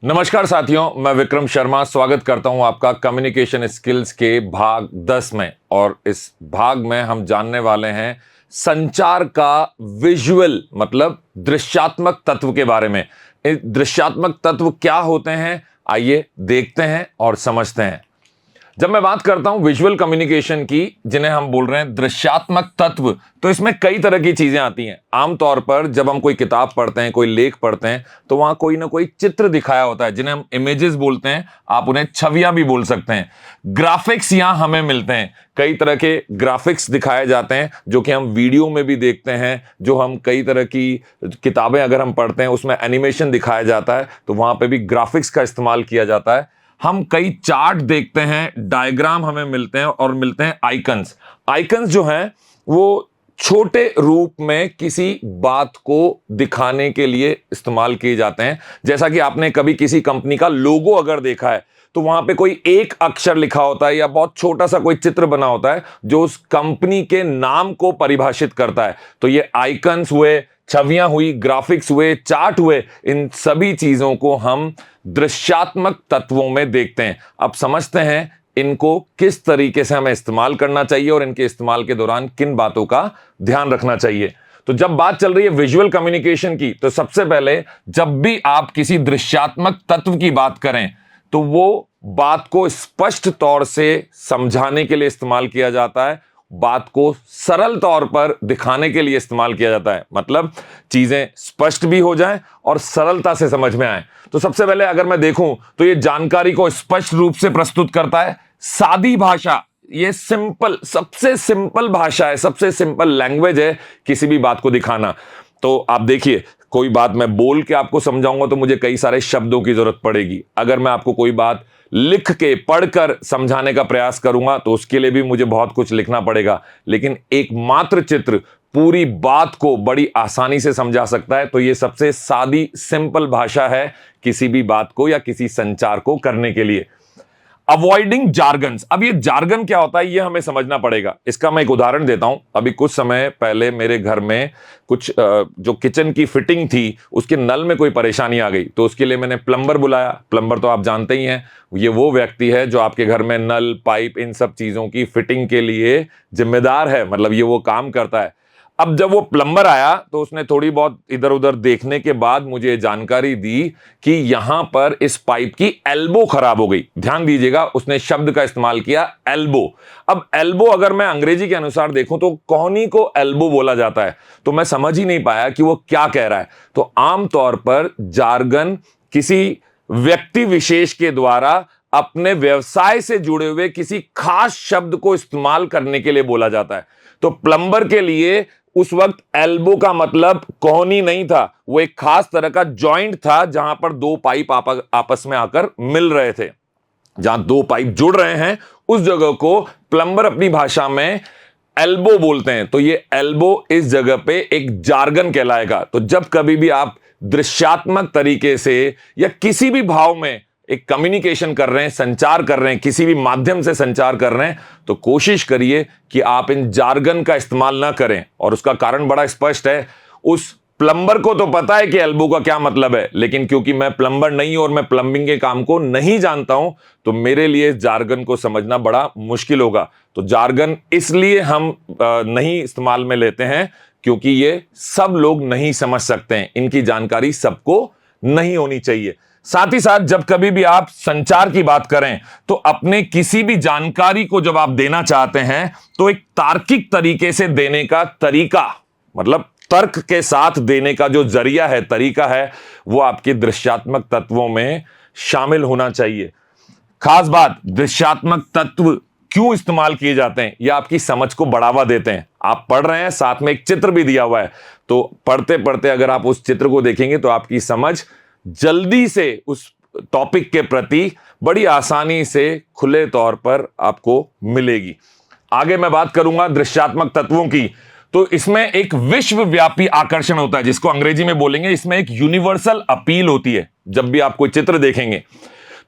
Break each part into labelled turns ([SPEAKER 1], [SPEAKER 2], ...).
[SPEAKER 1] नमस्कार साथियों, मैं विक्रम शर्मा स्वागत करता हूं आपका कम्युनिकेशन स्किल्स के भाग 10 में। और इस भाग में हम जानने वाले हैं संचार का विजुअल मतलब दृश्यात्मक तत्व के बारे में। दृश्यात्मक तत्व क्या होते हैं, आइए देखते हैं और समझते हैं। जब मैं बात करता हूं विजुअल कम्युनिकेशन की, जिन्हें हम बोल रहे हैं दृश्यात्मक तत्व, तो इसमें कई तरह की चीजें आती हैं। आमतौर पर जब हम कोई किताब पढ़ते हैं, कोई लेख पढ़ते हैं, तो वहां कोई ना कोई चित्र दिखाया होता है, जिन्हें हम इमेजेस बोलते हैं। आप उन्हें छवियां भी बोल सकते हैं। ग्राफिक्स यहां हमें मिलते हैं, कई तरह के ग्राफिक्स दिखाए जाते हैं, जो कि हम वीडियो में भी देखते हैं। जो हम कई तरह की किताबें अगर हम पढ़ते हैं, उसमें एनिमेशन दिखाया जाता है, तो वहां पर भी ग्राफिक्स का इस्तेमाल किया जाता है। हम कई चार्ट देखते हैं, डायग्राम हमें मिलते हैं और मिलते हैं आइकन्स। आइकन्स जो हैं वो छोटे रूप में किसी बात को दिखाने के लिए इस्तेमाल किए जाते हैं। जैसा कि आपने कभी किसी कंपनी का लोगो अगर देखा है, तो वहां पे कोई एक अक्षर लिखा होता है या बहुत छोटा सा कोई चित्र बना होता है जो उस कंपनी के नाम को परिभाषित करता है। तो ये आइकन्स हुए, छवियां हुई, ग्राफिक्स हुए, चार्ट हुए, इन सभी चीजों को हम दृश्यात्मक तत्वों में देखते हैं। अब समझते हैं इनको किस तरीके से हमें इस्तेमाल करना चाहिए और इनके इस्तेमाल के दौरान किन बातों का ध्यान रखना चाहिए। तो जब बात चल रही है विजुअल कम्युनिकेशन की, तो सबसे पहले जब भी आप किसी दृश्यात्मक तत्व की बात करें, तो वो बात को स्पष्ट तौर से समझाने के लिए इस्तेमाल किया जाता है, बात को सरल तौर पर दिखाने के लिए इस्तेमाल किया जाता है। मतलब चीजें स्पष्ट भी हो जाएं और सरलता से समझ में आए। तो सबसे पहले अगर मैं देखूं तो ये जानकारी को स्पष्ट रूप से प्रस्तुत करता है। सादी भाषा, ये सिंपल, सबसे सिंपल भाषा है, सबसे सिंपल लैंग्वेज है किसी भी बात को दिखाना। तो आप देखिए, कोई बात मैं बोल के आपको समझाऊंगा तो मुझे कई सारे शब्दों की जरूरत पड़ेगी। अगर मैं आपको कोई बात लिख के पढ़कर समझाने का प्रयास करूंगा तो उसके लिए भी मुझे बहुत कुछ लिखना पड़ेगा। लेकिन एक मात्र चित्र पूरी बात को बड़ी आसानी से समझा सकता है। तो यह सबसे सादी सिंपल भाषा है किसी भी बात को या किसी संचार को करने के लिए। अवॉइडिंग जार्गन्स, अब ये जार्गन क्या होता है ये हमें समझना पड़ेगा। इसका मैं एक उदाहरण देता हूं। अभी कुछ समय पहले मेरे घर में कुछ जो किचन की फिटिंग थी, उसके नल में कोई परेशानी आ गई, तो उसके लिए मैंने प्लम्बर बुलाया। प्लम्बर तो आप जानते ही हैं, ये वो व्यक्ति है जो आपके घर में नल, पाइप, इन सब चीजों की फिटिंग के लिए जिम्मेदार है। मतलब ये वो काम करता है। अब जब वो प्लम्बर आया तो उसने थोड़ी बहुत इधर उधर देखने के बाद मुझे जानकारी दी कि यहां पर इस पाइप की एल्बो खराब हो गई। ध्यान दीजिएगा, उसने शब्द का इस्तेमाल किया, एल्बो। अब एल्बो अगर मैं अंग्रेजी के अनुसार देखूं तो कोहनी को एल्बो बोला जाता है। तो मैं समझ ही नहीं पाया कि वो क्या कह रहा है। तो आमतौर पर जार्गन किसी व्यक्ति विशेष के द्वारा अपने व्यवसाय से जुड़े हुए किसी खास शब्द को इस्तेमाल करने के लिए बोला जाता है। तो प्लम्बर के लिए उस वक्त एल्बो का मतलब कोहनी नहीं था, वो एक खास तरह का जॉइंट था जहां पर दो पाइप आपस में आकर मिल रहे थे। जहां दो पाइप जुड़ रहे हैं उस जगह को प्लम्बर अपनी भाषा में एल्बो बोलते हैं। तो ये एल्बो इस जगह पे एक जार्गन कहलाएगा। तो जब कभी भी आप दृश्यात्मक तरीके से या किसी भी भाव में एक कम्युनिकेशन कर रहे हैं, संचार कर रहे हैं, किसी भी माध्यम से संचार कर रहे हैं, तो कोशिश करिए कि आप इन जार्गन का इस्तेमाल ना करें। और उसका कारण बड़ा स्पष्ट है। उस प्लम्बर को तो पता है कि एल्बो का क्या मतलब है, लेकिन क्योंकि मैं प्लम्बर नहीं हूं और मैं प्लम्बिंग के काम को नहीं जानता हूं, तो मेरे लिए जार्गन को समझना बड़ा मुश्किल होगा। तो जार्गन इसलिए हम नहीं इस्तेमाल में लेते हैं क्योंकि ये सब लोग नहीं समझ सकते हैं, इनकी जानकारी सबको नहीं होनी चाहिए। साथ ही साथ जब कभी भी आप संचार की बात करें, तो अपने किसी भी जानकारी को जब आप देना चाहते हैं, तो एक तार्किक तरीके से देने का तरीका, मतलब तर्क के साथ देने का जो जरिया है, तरीका है, वो आपके दृश्यात्मक तत्वों में शामिल होना चाहिए। खास बात, दृश्यात्मक तत्व क्यों इस्तेमाल किए जाते हैं? यह आपकी समझ को बढ़ावा देते हैं। आप पढ़ रहे हैं, साथ में एक चित्र भी दिया हुआ है, तो पढ़ते पढ़ते अगर आप उस चित्र को देखेंगे तो आपकी समझ जल्दी से उस टॉपिक के प्रति बड़ी आसानी से खुले तौर पर आपको मिलेगी। आगे मैं बात करूंगा दृश्यात्मक तत्वों की। तो इसमें एक विश्वव्यापी आकर्षण होता है, जिसको अंग्रेजी में बोलेंगे, इसमें एक यूनिवर्सल अपील होती है। जब भी आप कोई चित्र देखेंगे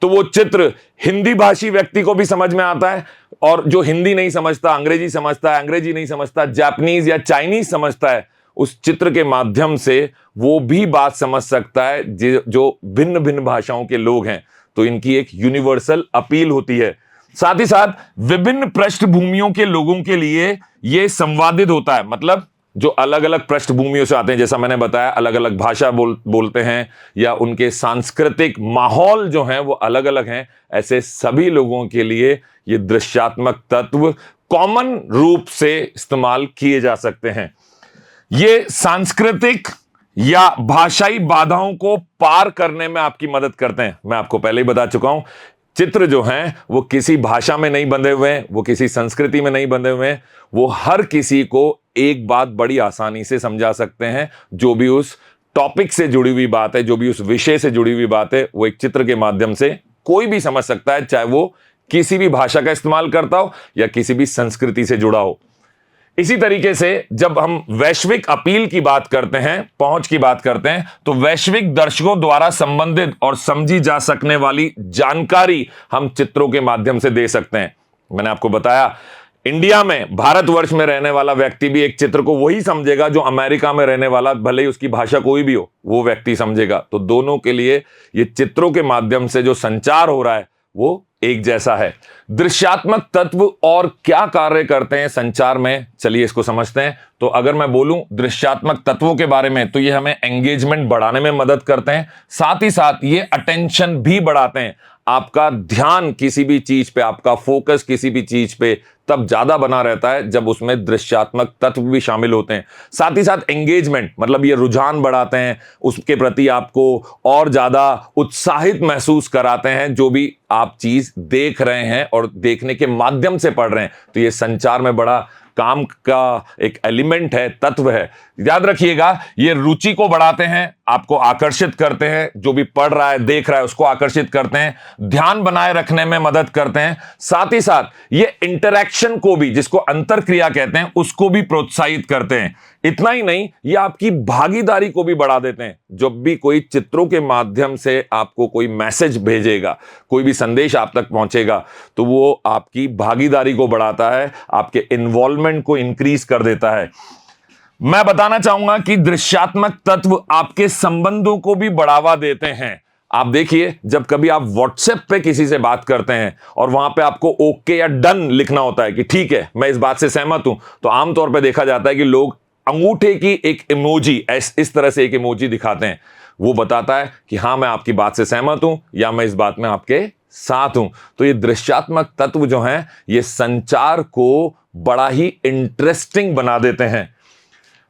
[SPEAKER 1] तो वो चित्र हिंदी भाषी व्यक्ति को भी समझ में आता है, और जो हिंदी नहीं समझता, अंग्रेजी समझता है, अंग्रेजी नहीं समझता, जापानीज या चाइनीज समझता है, उस चित्र के माध्यम से वो भी बात समझ सकता है जो भिन्न भिन्न भाषाओं के लोग हैं। तो इनकी एक यूनिवर्सल अपील होती है। साथ ही साथ विभिन्न पृष्ठभूमियों के लोगों के लिए यह संवादित होता है, मतलब जो अलग अलग पृष्ठभूमियों से आते हैं, जैसा मैंने बताया अलग अलग भाषा बोलते हैं या उनके सांस्कृतिक माहौल जो हैं वो अलग अलग हैं, ऐसे सभी लोगों के लिए ये दृश्यात्मक तत्व कॉमन रूप से इस्तेमाल किए जा सकते हैं। ये सांस्कृतिक या भाषाई बाधाओं को पार करने में आपकी मदद करते हैं। मैं आपको पहले ही बता चुका हूं, चित्र जो हैं वो किसी भाषा में नहीं बंधे हुए हैं, वो किसी संस्कृति में नहीं बंधे हुए हैं, वो हर किसी को एक बात बड़ी आसानी से समझा सकते हैं। जो भी उस टॉपिक से जुड़ी हुई बात है, जो भी उस विषय से जुड़ी हुई बात है, वो एक चित्र के माध्यम से कोई भी समझ सकता है, चाहे वो किसी भी भाषा का इस्तेमाल करता हो या किसी भी संस्कृति से जुड़ा हो। इसी तरीके से जब हम वैश्विक अपील की बात करते हैं, पहुंच की बात करते हैं, तो वैश्विक दर्शकों द्वारा संबंधित और समझी जा सकने वाली जानकारी हम चित्रों के माध्यम से दे सकते हैं। मैंने आपको बताया इंडिया में, भारतवर्ष में रहने वाला व्यक्ति भी एक चित्र को वही समझेगा जो अमेरिका में रहने वाला, भले ही उसकी भाषा कोई भी हो, वो व्यक्ति समझेगा। तो दोनों के लिए ये चित्रों के माध्यम से जो संचार हो रहा है वो एक जैसा है। दृश्यात्मक तत्व और क्या कार्य करते हैं संचार में, चलिए इसको समझते हैं। तो अगर मैं बोलूं दृश्यात्मक तत्वों के बारे में, तो ये हमें एंगेजमेंट बढ़ाने में मदद करते हैं, साथ ही साथ ये अटेंशन भी बढ़ाते हैं। आपका ध्यान किसी भी चीज पे, आपका फोकस किसी भी चीज पे तब ज्यादा बना रहता है जब उसमें दृश्यात्मक तत्व भी शामिल होते हैं। साथ ही साथ एंगेजमेंट, मतलब ये रुझान बढ़ाते हैं, उसके प्रति आपको और ज्यादा उत्साहित महसूस कराते हैं जो भी आप चीज देख रहे हैं और देखने के माध्यम से पढ़ रहे हैं। तो ये संचार में बड़ा काम का एक एलिमेंट है, तत्व है। याद रखिएगा, ये रुचि को बढ़ाते हैं, आपको आकर्षित करते हैं, जो भी पढ़ रहा है देख रहा है उसको आकर्षित करते हैं, ध्यान बनाए रखने में मदद करते हैं। साथ ही साथ ये इंटरैक्शन को भी, जिसको अंतरक्रिया कहते हैं, उसको भी प्रोत्साहित करते हैं। इतना ही नहीं, ये आपकी भागीदारी को भी बढ़ा देते हैं। जब भी कोई चित्रों के माध्यम से आपको कोई मैसेज भेजेगा, कोई भी संदेश आप तक पहुंचेगा, तो वो आपकी भागीदारी को बढ़ाता है, आपके इन्वॉल्वमेंट को इंक्रीज कर देता है। मैं बताना चाहूंगा कि दृश्यात्मक तत्व आपके संबंधों को भी बढ़ावा देते हैं। आप देखिए, जब कभी आप व्हाट्सएप पे किसी से बात करते हैं और वहां पे आपको ओके या डन लिखना होता है कि ठीक है मैं इस बात से सहमत हूं, तो आमतौर पे देखा जाता है कि लोग अंगूठे की एक इमोजी, इस तरह से एक इमोजी दिखाते हैं। वो बताता है कि हाँ मैं आपकी बात से सहमत हूं या मैं इस बात में आपके साथ हूं। तो ये दृश्यात्मक तत्व जो हैं, ये संचार को बड़ा ही इंटरेस्टिंग बना देते हैं।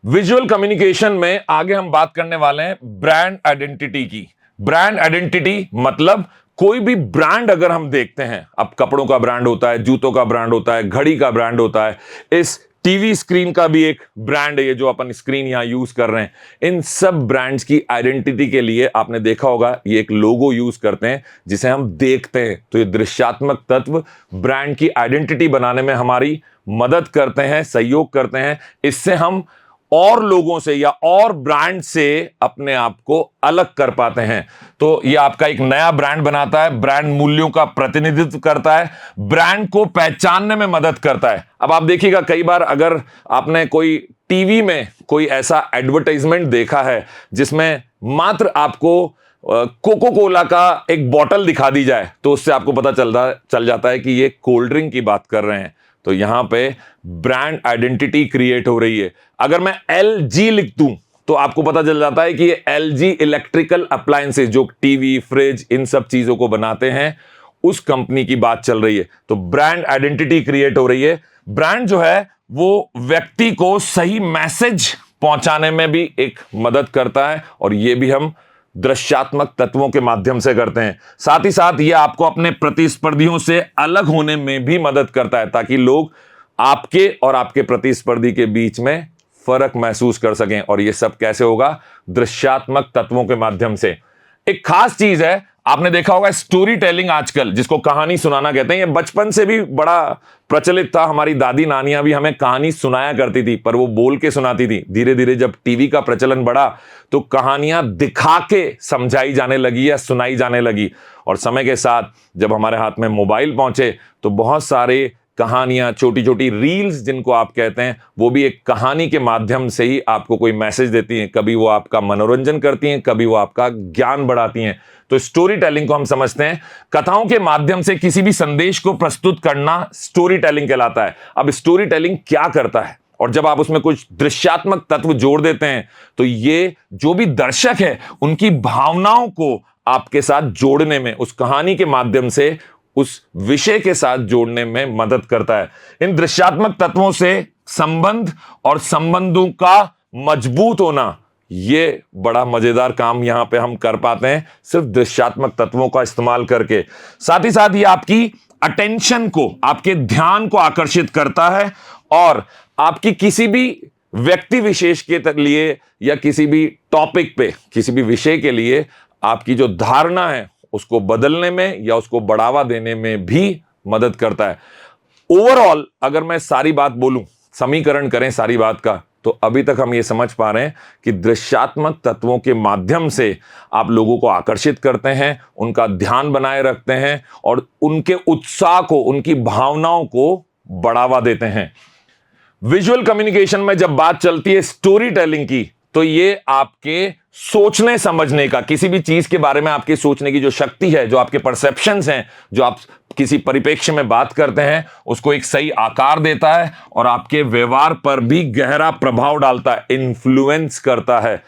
[SPEAKER 1] विजुअल कम्युनिकेशन में आगे हम बात करने वाले हैं ब्रांड आइडेंटिटी की। ब्रांड आइडेंटिटी मतलब कोई भी ब्रांड अगर हम देखते हैं, अब कपड़ों का ब्रांड होता है, जूतों का ब्रांड होता है, घड़ी का ब्रांड होता है, इस टीवी स्क्रीन का भी एक ब्रांड है, ये जो अपन स्क्रीन यहां यूज कर रहे हैं। इन सब ब्रांड्स की आइडेंटिटी के लिए आपने देखा होगा ये एक लोगो यूज करते हैं जिसे हम देखते हैं। तो ये दृश्यात्मक तत्व ब्रांड की आइडेंटिटी बनाने में हमारी मदद करते हैं, सहयोग करते हैं। इससे हम और लोगों से या और ब्रांड से अपने आप को अलग कर पाते हैं। तो ये आपका एक नया ब्रांड बनाता है, ब्रांड मूल्यों का प्रतिनिधित्व करता है, ब्रांड को पहचानने में मदद करता है। अब आप देखिएगा, कई बार अगर आपने कोई टीवी में कोई ऐसा एडवर्टाइजमेंट देखा है जिसमें मात्र आपको कोको कोला का एक बोतल दिखा दी जाए, तो उससे आपको पता चल जाता है कि ये कोल्ड ड्रिंक की बात कर रहे हैं। तो यहां पे ब्रांड आइडेंटिटी क्रिएट हो रही है। अगर मैं LG लिख दूं तो आपको पता चल जाता है कि ये LG इलेक्ट्रिकल अप्लायंसेज, जो टीवी, फ्रिज, इन सब चीजों को बनाते हैं, उस कंपनी की बात चल रही है। तो ब्रांड आइडेंटिटी क्रिएट हो रही है। ब्रांड जो है वो व्यक्ति को सही मैसेज पहुंचाने में भी एक मदद करता है, और ये भी हम दृश्यात्मक तत्वों के माध्यम से करते हैं। साथ ही साथ ये आपको अपने प्रतिस्पर्धियों से अलग होने में भी मदद करता है, ताकि लोग आपके और आपके प्रतिस्पर्धी के बीच में फर्क महसूस कर सकें। और ये सब कैसे होगा? दृश्यात्मक तत्वों के माध्यम से। एक खास चीज है, आपने देखा होगा स्टोरी टेलिंग आजकल, जिसको कहानी सुनाना कहते हैं, ये बचपन से भी बड़ा प्रचलित था। हमारी दादी नानियां भी हमें कहानी सुनाया करती थी, पर वो बोल के सुनाती थी। धीरे धीरे जब टीवी का प्रचलन बढ़ा तो कहानियां दिखा के समझाई जाने लगी या सुनाई जाने लगी। और समय के साथ जब हमारे हाथ में मोबाइल पहुंचे तो बहुत सारे कहानियां, छोटी छोटी रील्स जिनको आप कहते हैं, वो भी एक कहानी के माध्यम से ही आपको कोई मैसेज देती हैं। कभी वो आपका मनोरंजन करती हैं, कभी वो आपका ज्ञान बढ़ाती हैं। तो स्टोरी टेलिंग को हम समझते हैं कथाओं के माध्यम से किसी भी संदेश को प्रस्तुत करना स्टोरी टेलिंग कहलाता है। अब स्टोरी टेलिंग क्या करता है, और जब आप उसमें कुछ दृश्यात्मक तत्व जोड़ देते हैं तो ये जो भी दर्शक है उनकी भावनाओं को आपके साथ जोड़ने में, उस कहानी के माध्यम से उस विषय के साथ जोड़ने में मदद करता है। इन दृश्यात्मक तत्वों से संबंध और संबंधों का मजबूत होना, ये बड़ा मजेदार काम यहां पे हम कर पाते हैं सिर्फ दृश्यात्मक तत्वों का इस्तेमाल करके। साथ ही साथ ये आपकी अटेंशन को, आपके ध्यान को आकर्षित करता है और आपकी किसी भी व्यक्ति विशेष के लिए या किसी भी टॉपिक पे, किसी भी विषय के लिए आपकी जो धारणा है उसको बदलने में या उसको बढ़ावा देने में भी मदद करता है। ओवरऑल अगर मैं सारी बात बोलूं, समीकरण करें सारी बात का, तो अभी तक हम ये समझ पा रहे हैं कि दृश्यात्मक तत्वों के माध्यम से आप लोगों को आकर्षित करते हैं, उनका ध्यान बनाए रखते हैं और उनके उत्साह को, उनकी भावनाओं को बढ़ावा देते हैं। विजुअल कम्युनिकेशन में जब बात चलती है स्टोरी टेलिंग की, तो ये आपके सोचने समझने का, किसी भी चीज के बारे में आपके सोचने की जो शक्ति है, जो आपके परसेप्शंस हैं, जो आप किसी परिप्रेक्ष्य में बात करते हैं, उसको एक सही आकार देता है और आपके व्यवहार पर भी गहरा प्रभाव डालता है, इन्फ्लुएंस करता है।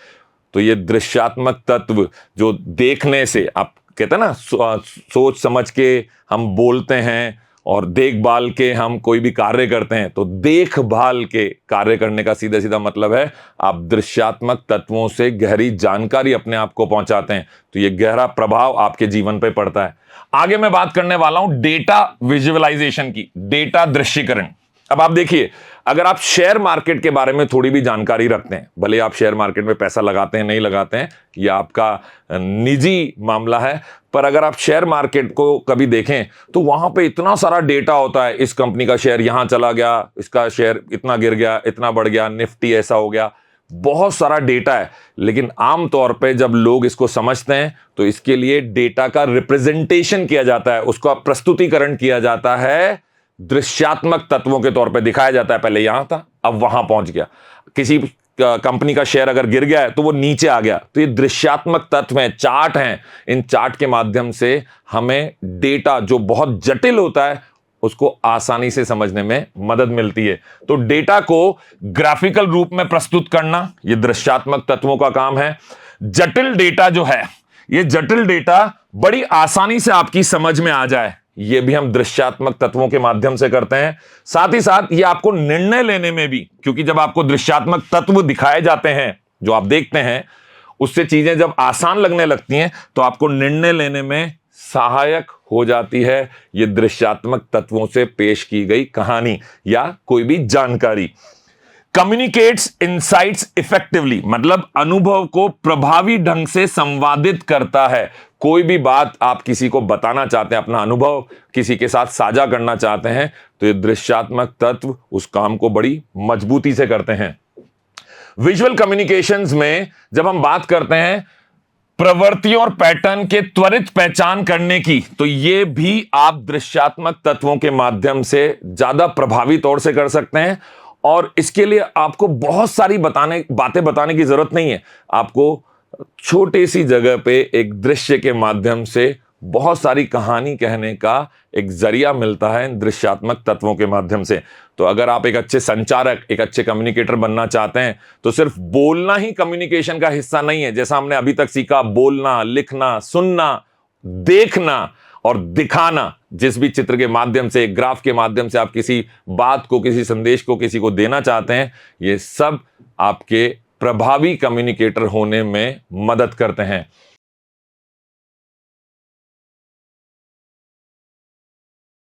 [SPEAKER 1] तो ये दृश्यात्मक तत्व जो देखने से, आप कहते हैं ना, सोच समझ के हम बोलते हैं और देखभाल के हम कोई भी कार्य करते हैं, तो देखभाल के कार्य करने का सीधा सीधा मतलब है आप दृश्यात्मक तत्वों से गहरी जानकारी अपने आप को पहुंचाते हैं, तो ये गहरा प्रभाव आपके जीवन पे पड़ता है। आगे मैं बात करने वाला हूं डेटा विजुअलाइजेशन की, डेटा दृश्यीकरण। अब आप देखिए, अगर आप शेयर मार्केट के बारे में थोड़ी भी जानकारी रखते हैं, भले आप शेयर मार्केट में पैसा लगाते हैं नहीं लगाते हैं, यह आपका निजी मामला है, पर अगर आप शेयर मार्केट को कभी देखें तो वहां पे इतना सारा डेटा होता है। इस कंपनी का शेयर यहां चला गया, इसका शेयर इतना गिर गया, इतना बढ़ गया, निफ्टी ऐसा हो गया, बहुत सारा डेटा है। लेकिन आमतौर पे जब लोग इसको समझते हैं तो इसके लिए डेटा का रिप्रेजेंटेशन किया जाता है, उसका प्रस्तुतिकरण किया जाता है, दृश्यात्मक तत्वों के तौर पे दिखाया जाता है। पहले यहां था, अब वहां पहुंच गया। किसी कंपनी का शेयर अगर गिर गया है तो वो नीचे आ गया, तो ये दृश्यात्मक तत्व हैं, चार्ट हैं। इन चार्ट के माध्यम से हमें डेटा जो बहुत जटिल होता है उसको आसानी से समझने में मदद मिलती है। तो डेटा को ग्राफिकल रूप में प्रस्तुत करना ये दृश्यात्मक तत्वों का काम है। जटिल डेटा जो है, ये जटिल डेटा बड़ी आसानी से आपकी समझ में आ जाए, ये भी हम दृश्यात्मक तत्वों के माध्यम से करते हैं। साथ ही साथ ये आपको निर्णय लेने में भी, क्योंकि जब आपको दृश्यात्मक तत्व दिखाए जाते हैं, जो आप देखते हैं, उससे चीजें जब आसान लगने लगती हैं तो आपको निर्णय लेने में सहायक हो जाती है ये दृश्यात्मक तत्वों से पेश की गई कहानी या कोई भी जानकारी। कम्युनिकेट्स इनसाइट्स इफेक्टिवली, मतलब अनुभव को प्रभावी ढंग से संवादित करता है। कोई भी बात आप किसी को बताना चाहते हैं, अपना अनुभव किसी के साथ साझा करना चाहते हैं, तो ये दृश्यात्मक तत्व उस काम को बड़ी मजबूती से करते हैं। विजुअल कम्युनिकेशंस में जब हम बात करते हैं प्रवृत्तियों और पैटर्न के त्वरित पहचान करने की, तो ये भी आप दृश्यात्मक तत्वों के माध्यम से ज्यादा प्रभावी तौर से कर सकते हैं। और इसके लिए आपको बहुत सारी बातें बताने की जरूरत नहीं है। आपको छोटी सी जगह पे एक दृश्य के माध्यम से बहुत सारी कहानी कहने का एक जरिया मिलता है इन दृश्यात्मक तत्वों के माध्यम से। तो अगर आप एक अच्छे संचारक, एक अच्छे कम्युनिकेटर बनना चाहते हैं, तो सिर्फ बोलना ही कम्युनिकेशन का हिस्सा नहीं है। जैसा हमने अभी तक सीखा, बोलना, लिखना, सुनना, देखना और दिखाना, जिस भी चित्र के माध्यम से, ग्राफ के माध्यम से आप किसी बात को, किसी संदेश को किसी को देना चाहते हैं, ये सब आपके प्रभावी कम्युनिकेटर होने में मदद करते हैं।